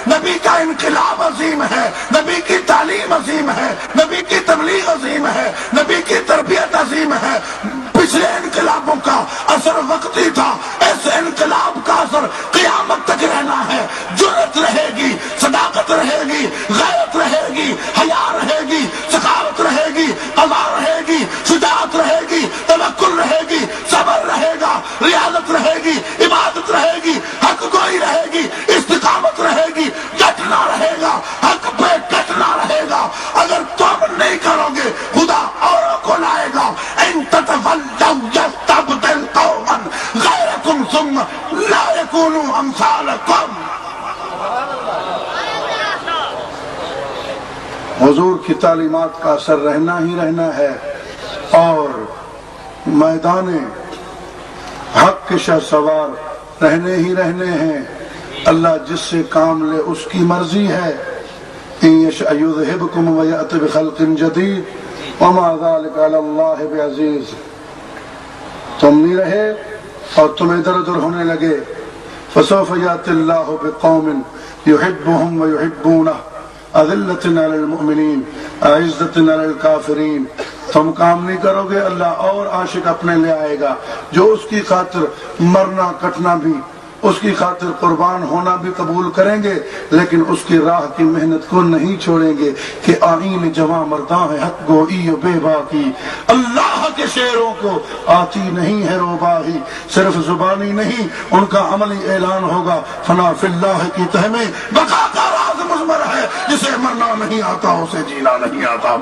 نبی کا انقلاب عظیم ہے، نبی کی تعلیم عظیم ہے، نبی کی تبلیغ عظیم ہے، نبی کی تربیت عظیم ہے۔ پچھلے انقلابوں کا اثر وقتی تھا، اس انقلاب کا اثر قیامت تک رہنا ہے۔ جرأت رہے گی، صداقت رہے گی، غیرت رہے گی، حیا رہے گی، سخاوت رہے گی، قضا رہے گی، شجاعت رہے گی، توکل رہے گی، صبر رہے گا، ریاضت رہے گی، عبادت رہے گی، حق گوئی رہے گی، استقامت رہے گی، ڈٹنا رہے گا، حق پہ ڈٹنا رہے گا۔ اگر تم نہیں کرو گے خدا اوروں کو لائے گا۔ ان تتولوا یستبدل قوما غیرکم ثم لا یکونوا امثالکم۔ حضور کی تعلیمات کا اثر رہنا ہی رہنا ہے، اور میدان حق کے شہسوار رہنے ہی رہنے ہیں۔ اللہ جس سے کام لے اس کی مرضی ہے۔ ان یشأ یذہبکم ویأت بخلق جدید وما ذلک علی اللہ بعزیز۔ تم نہیں رہے اور تم ادھر ادھر ہونے لگے۔ فسوف یأتی اللہ بقوم یحبہم ویحبونہ اذلۃ علی المؤمنین اعزۃ علی الکافرین۔ تم کام نہیں کرو گے، اللہ اور عاشق اپنے لے آئے گا جو اس کی خاطر مرنا کٹنا بھی، اس کی خاطر قربان ہونا بھی قبول کریں گے، لیکن اس کی راہ کی محنت کو نہیں چھوڑیں گے کہ آئین جواں مرداں ہے حق گوئی و بے باکی۔ اللہ کے شعروں کو آتی نہیں ہے روباہی، صرف زبانی نہیں ان کا عملی اعلان ہوگا۔ فنا فی اللہ کی تہ میں بقا کا راز مضمر ہے، جسے مرنا نہیں آتا اسے جینا نہیں آتا۔